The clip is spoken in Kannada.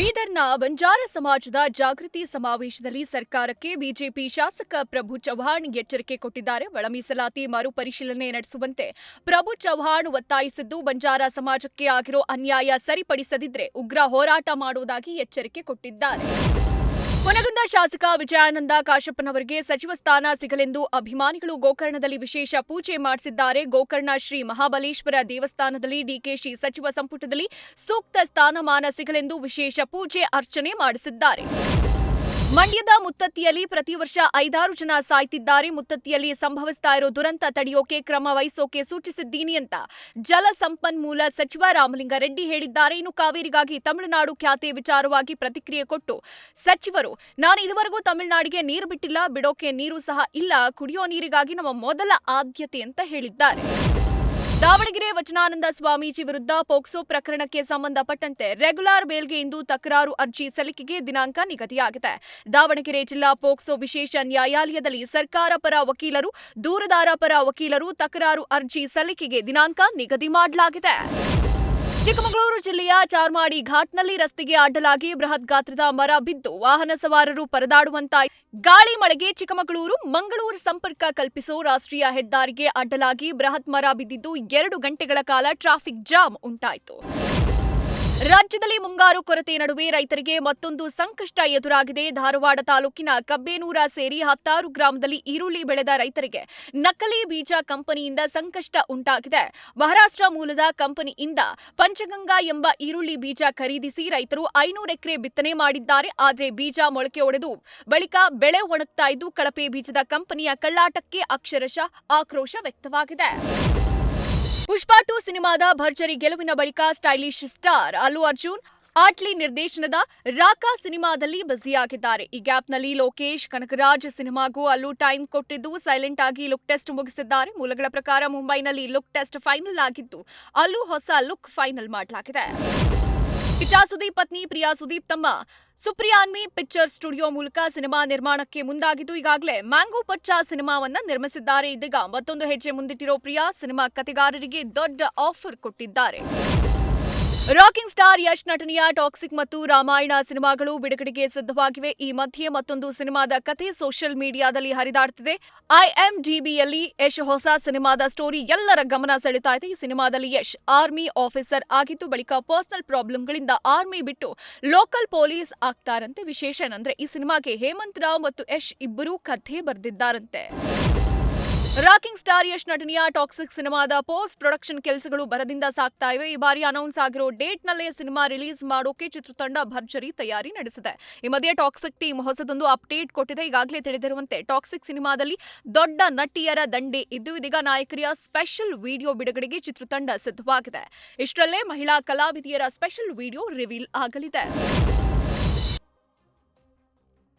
ಬೀದರ್ನ ಬಂಜಾರ ಸಮಾಜದ ಜಾಗೃತಿ ಸಮಾವೇಶದಲ್ಲಿ ಸರ್ಕಾರಕ್ಕೆ ಬಿಜೆಪಿ ಶಾಸಕ ಪ್ರಭು ಚವ್ಹಾಣ್ ಎಚ್ಚರಿಕೆ ಕೊಟ್ಟಿದ್ದಾರೆ. ಒಳ ಮೀಸಲಾತಿ ಮರುಪರಿಶೀಲನೆ ನಡೆಸುವಂತೆ ಪ್ರಭು ಚವ್ಹಾಣ್ ಒತ್ತಾಯಿಸಿದ್ದು, ಬಂಜಾರ ಸಮಾಜಕ್ಕೆ ಆಗಿರೋ ಅನ್ಯಾಯ ಸರಿಪಡಿಸದಿದ್ರೆ ಉಗ್ರ ಹೋರಾಟ ಮಾಡುವುದಾಗಿ ಎಚ್ಚರಿಕೆ ಕೊಟ್ಟಿದ್ದಾರೆ. ಹುನಗುಂದ ಶಾಸಕ ವಿಜಯಾನಂದ ಕಾಶಪ್ಪನವರಿಗೆ ಸಚಿವ ಸ್ಥಾನ ಸಿಗಲೆಂದು ಅಭಿಮಾನಿಗಳು ಗೋಕರ್ಣದಲ್ಲಿ ವಿಶೇಷ ಪೂಜೆ ಮಾಡಿಸಿದ್ದಾರೆ. ಗೋಕರ್ಣ ಶ್ರೀ ಮಹಾಬಲೇಶ್ವರ ದೇವಸ್ಥಾನದಲ್ಲಿ ಡಿಕೆಶಿ ಸಚಿವ ಸಂಪುಟದಲ್ಲಿ ಸೂಕ್ತ ಸ್ಥಾನಮಾನ ಸಿಗಲೆಂದು ವಿಶೇಷ ಪೂಜೆ ಅರ್ಚನೆ ಮಾಡಿಸಿದ್ದಾರೆ. ಮಂಡ್ಯದ ಮುತ್ತತ್ತಿಯಲ್ಲಿ ಪ್ರತಿ ವರ್ಷ 5-6 ಜನ ಸಾಯ್ತಿದ್ದಾರೆ. ಮುತ್ತತ್ತಿಯಲ್ಲಿ ಸಂಭವಿಸ್ತಾ ಇರೋ ದುರಂತ ತಡೆಯೋಕೆ ಕ್ರಮ ವಹಿಸೋಕೆ ಸೂಚಿಸಿದ್ದೀನಿ ಅಂತ ಜಲಸಂಪನ್ಮೂಲ ಸಚಿವ ರಾಮಲಿಂಗಾರೆಡ್ಡಿ ಹೇಳಿದ್ದಾರೆ. ಇನ್ನು ಕಾವೇರಿಗಾಗಿ ತಮಿಳುನಾಡು ಖ್ಯಾತಿ ವಿಚಾರವಾಗಿ ಪ್ರತಿಕ್ರಿಯೆ ಕೊಟ್ಟು ಸಚಿವರು, ನಾನು ಇದುವರೆಗೂ ತಮಿಳುನಾಡಿಗೆ ನೀರು ಬಿಟ್ಟಿಲ್ಲ, ಬಿಡೋಕೆ ನೀರು ಸಹ ಇಲ್ಲ, ಕುಡಿಯೋ ನೀರಿಗಾಗಿ ನಮ್ಮ ಮೊದಲ ಆದ್ಯತೆ ಅಂತ ಹೇಳಿದ್ದಾರೆ. ದಾವಣಗೆರೆ ವಚನಾನಂದ ಸ್ವಾಮೀಜಿ ವಿರುದ್ಧ ಪೋಕ್ಸೋ ಪ್ರಕರಣಕ್ಕೆ ಸಂಬಂಧಪಟ್ಟಂತೆ ರೆಗ್ಯುಲರ್ ಬೇಲ್ಗೆ ಇಂದು ತಕರಾರು ಅರ್ಜಿ ಸಲ್ಲಿಕೆಗೆ ದಿನಾಂಕ ನಿಗದಿಯಾಗಿದೆ. ದಾವಣಗೆರೆ ಜಿಲ್ಲಾ ಪೋಕ್ಸೋ ವಿಶೇಷ ನ್ಯಾಯಾಲಯದಲ್ಲಿ ಸರ್ಕಾರ ಪರ ವಕೀಲರು, ದೂರುದಾರ ಪರ ವಕೀಲರು ತಕರಾರು ಅರ್ಜಿ ಸಲ್ಲಿಕೆಗೆ ದಿನಾಂಕ ನಿಗದಿ ಮಾಡಲಾಗಿದೆ. ಚಿಕ್ಕಮಗಳೂರು ಜಿಲ್ಲೆಯ ಚಾರ್ಮಾಡಿ ಘಾಟ್ನಲ್ಲಿ ರಸ್ತೆಗೆ ಅಡ್ಡಲಾಗಿ ಬೃಹತ್ ಗಾತ್ರದ ಮರ ಬಿದ್ದು ವಾಹನ ಸವಾರರು ಪರದಾಡುವಂತಾಯಿತು. ಗಾಳಿ ಮಳೆಗೆ ಚಿಕ್ಕಮಗಳೂರು ಮಂಗಳೂರು ಸಂಪರ್ಕ ಕಲ್ಪಿಸೋ ರಾಷ್ಟ್ರೀಯ ಹೆದ್ದಾರಿಗೆ ಅಡ್ಡಲಾಗಿ ಬೃಹತ್ ಮರ ಬಿದ್ದಿದ್ದು 2 ಗಂಟೆಗಳ ಕಾಲ ಟ್ರಾಫಿಕ್ ಜಾಮ್ ಉಂಟಾಯಿತು. ರಾಜ್ಯದಲ್ಲಿ ಮುಂಗಾರು ಕೊರತೆ ನಡುವೆ ರೈತರಿಗೆ ಮತ್ತೊಂದು ಸಂಕಷ್ಟ ಎದುರಾಗಿದೆ. ಧಾರವಾಡ ತಾಲೂಕಿನ ಕಬ್ಬೇನೂರ ಸೇರಿ 16 ಗ್ರಾಮದಲ್ಲಿ ಈರುಳ್ಳಿ ಬೆಳೆದ ರೈತರಿಗೆ ನಕಲಿ ಬೀಜ ಕಂಪನಿಯಿಂದ ಸಂಕಷ್ಟ ಉಂಟಾಗಿದೆ. ಮಹಾರಾಷ್ಟ್ರ ಮೂಲದ ಕಂಪನಿಯಿಂದ ಪಂಚಗಂಗಾ ಎಂಬ ಈರುಳ್ಳಿ ಬೀಜ ಖರೀದಿಸಿ ರೈತರು 500 ಎಕರೆ ಬಿತ್ತನೆ ಮಾಡಿದ್ದಾರೆ. ಆದರೆ ಬೀಜ ಮೊಳಕೆ ಒಡೆದು ಬಳಿಕ ಬೆಳೆ ಒಣಗ್ತಾ ಇದ್ದು, ಕಳಪೆ ಬೀಜದ ಕಂಪನಿಯ ಕಳ್ಳಾಟಕ್ಕೆ ಅಕ್ಷರಶಃ ಆಕ್ರೋಶ ವ್ಯಕ್ತವಾಗಿದೆ. ಪುಷ್ಪ 2 ಸಿನಿಮಾದ ಭರ್ಜರಿ ಗೆಲುವಿನ ಬಳಿಕ stylish star Allu Arjun Attlee ನಿರ್ದೇಶನದ ರಾಕಾ ಸಿನಿಮಾದಲ್ಲಿ ಬ್ಯುಸಿಯಾಗಿದ್ದಾರೆ. ಈ ಗ್ಯಾಪ್ನಲ್ಲಿ ಲೋಕೇಶ್ ಕನಕರಾಜ್ ಸಿನಿಮಾಗೂ ಅಲ್ಲು ಟೈಮ್ ಕೊಟ್ಟಿದ್ದು ಸೈಲೆಂಟ್ ಆಗಿ ಲುಕ್ ಟೆಸ್ಟ್ ಮುಗಿಸಿದ್ದಾರೆ. ಮೂಲಗಳ ಪ್ರಕಾರ ಮುಂಬೈನಲ್ಲಿ ಲುಕ್ ಟೆಸ್ಟ್ ಫೈನಲ್ ಆಗಿದ್ದು, ಅಲ್ಲು ಹೊಸ ಲುಕ್ ಫೈನಲ್ ಮಾಡಲಾಗಿದೆ. ಕಿಚ್ಚ ಸುದೀಪ್ ಪತ್ನಿ ಪ್ರಿಯಾ ಸುದೀಪ್ ತಮ್ಮ ಸುಪ್ರಿಯಾನ್ಮಿ ಪಿಕ್ಚರ್ ಸ್ಟುಡಿಯೋ ಮೂಲಕ ಸಿನಿಮಾ ನಿರ್ಮಾಣಕ್ಕೆ ಮುಂದಾಗಿದ್ದು, ಈಗಾಗಲೇ ಮ್ಯಾಂಗೋ ಪಚ್ಚ ಸಿನಿಮಾವನ್ನ ನಿರ್ಮಿಸಿದ್ದಾರೆ. ಇದೀಗ ಮತ್ತೊಂದು ಹೆಜ್ಜೆ ಮುಂದಿಟ್ಟಿರೋ ಪ್ರಿಯಾ ಸಿನಿಮಾ ಕಥೆಗಾರರಿಗೆ ದೊಡ್ಡ ಆಫರ್ ಕೊಟ್ಟಿದ್ದಾರೆ. ರಾಕಿಂಗ್ ಸ್ಟಾರ್ ಯಶ್ ನಟನೆಯ ಟಾಕ್ಸಿಕ್ ಮತ್ತು ರಾಮಾಯಣ ಸಿನಿಮಾಗಳು ಬಿಡುಗಡೆಗೆ ಸಿದ್ಧವಾಗಿವೆ. ಈ ಮಧ್ಯೆ ಮತ್ತೊಂದು ಸಿನಿಮಾದ ಕಥೆ ಸೋಷಿಯಲ್ ಮೀಡಿಯಾದಲ್ಲಿ ಹರಿದಾಡ್ತಿದೆ. IMDbಯಲ್ಲಿ ಯಶ್ ಹೊಸ ಸಿನಿಮಾದ ಸ್ಟೋರಿ ಎಲ್ಲರ ಗಮನ ಸೆಳೆತಾ ಇದೆ. ಈ ಸಿನಿಮಾದಲ್ಲಿ ಯಶ್ ಆರ್ಮಿ ಆಫೀಸರ್ ಆಗಿದ್ದು, ಬಳಿಕ ಪರ್ಸನಲ್ ಪ್ರಾಬ್ಲಮ್ಗಳಿಂದ ಆರ್ಮಿ ಬಿಟ್ಟು ಲೋಕಲ್ ಪೊಲೀಸ್ ಆಗ್ತಾರಂತೆ. ವಿಶೇಷ ಏನಂದ್ರೆ ಈ ಸಿನಿಮಾಗೆ ಹೇಮಂತ್ ರಾವ್ ಮತ್ತು ಯಶ್ ಇಬ್ಬರೂ ಕಥೆ ಬರೆದಿದ್ದಾರಂತೆ. ರಾಕಿಂಗ್ ಸ್ಟಾರ್ ಯಶ್ ನಟನೆಯ ಟಾಕ್ಸಿಕ್ ಸಿನಿಮಾದ ಪೋಸ್ಟ್ ಪ್ರೊಡಕ್ಷನ್ ಕೆಲಸಗಳು ಭರದಿಂದ ಸಾಗ್ತಾ ಇವೆ. ಈ ಬಾರಿ ಅನೌನ್ಸ್ ಆಗಿರೋ ಡೇಟ್ನಲ್ಲೇ ಸಿನಿಮಾ ರಿಲೀಸ್ ಮಾಡೋಕೆ ಚಿತ್ರತಂಡ ಭರ್ಜರಿ ತಯಾರಿ ನಡೆಸಿದೆ. ಈ ಮಧ್ಯೆ ಟಾಕ್ಸಿಕ್ ಟೀಮ್ ಹೊಸದೊಂದು ಅಪ್ಡೇಟ್ ಕೊಟ್ಟಿದೆ. ಈಗಾಗಲೇ ತಿಳಿದಿರುವಂತೆ ಟಾಕ್ಸಿಕ್ ಸಿನಿಮಾದಲ್ಲಿ ದೊಡ್ಡ ನಟಿಯರ ದಂಡೆ ಇದ್ದು, ಇದೀಗ ನಾಯಕಿಯರ ಸ್ಪೆಷಲ್ ವಿಡಿಯೋ ಬಿಡುಗಡೆಗೆ ಚಿತ್ರತಂಡ ಸಿದ್ಧವಾಗಿದೆ. ಇಷ್ಟರಲ್ಲೇ ಮಹಿಳಾ ಕಲಾವಿದೆಯರ ಸ್ಪೆಷಲ್ ವಿಡಿಯೋ ರಿವೀಲ್ ಆಗಲಿದೆ.